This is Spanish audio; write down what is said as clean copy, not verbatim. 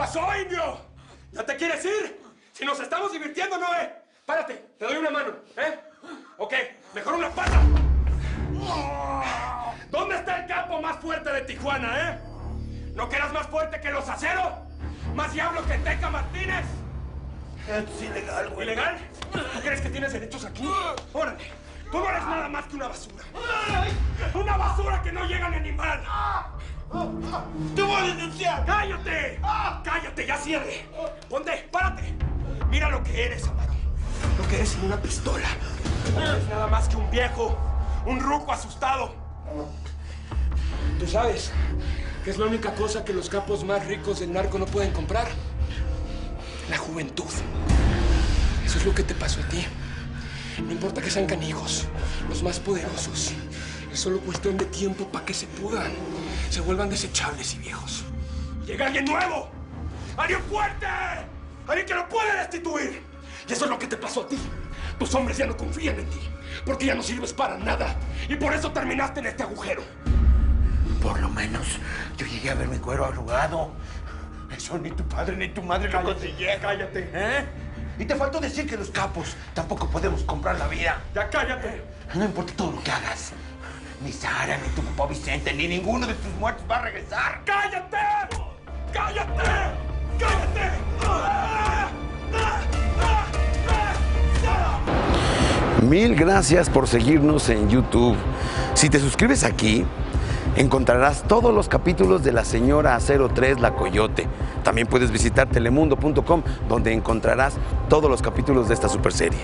pasó, indio? ¿Ya te quieres ir? Si nos estamos divirtiendo, ¿no, Párate, te doy una mano, Ok, mejor una pata. ¿Dónde está el capo más fuerte de Tijuana, ¿No que eras más fuerte que los Aceros? ¿Más diablo que Teca Martínez? Es ilegal, güey. ¿Ilegal? ¿Tú crees que tienes derechos aquí? Órale, tú no eres nada más que una basura. ¡Una basura que no llega ni a animal! ¡Te voy a denunciar! ¡Cállate! ¡Cállate, ya cierre! Ponte, párate. Mira lo que eres, Amaro. Lo que eres sin una pistola. No eres nada más que un viejo, un ruco asustado. ¿Tú sabes qué es la única cosa que los capos más ricos del narco no pueden comprar? La juventud. Eso es lo que te pasó a ti. No importa que sean canijos, los más poderosos. Es solo cuestión de tiempo para que se pudran, se vuelvan desechables y viejos. ¡Llega alguien nuevo! ¡Alguien fuerte! ¡Alguien que lo puede destituir! Y eso es lo que te pasó a ti. Tus hombres ya no confían en ti, porque ya no sirves para nada. Y por eso terminaste en este agujero. Por lo menos yo llegué a ver mi cuero arrugado. Eso ni tu padre ni tu madre lo consiguieron. Cállate. Y te faltó decir que los capos tampoco podemos comprar la vida. ¡Ya cállate! No importa todo lo que hagas. Ni Sara, ni tu papá Vicente, ni ninguno de tus muertos va a regresar. ¡Cállate! ¡Cállate! ¡Cállate! Mil gracias por seguirnos en YouTube. Si te suscribes aquí, encontrarás todos los capítulos de La Señora 03 La Coyote. También puedes visitar telemundo.com, donde encontrarás todos los capítulos de esta superserie.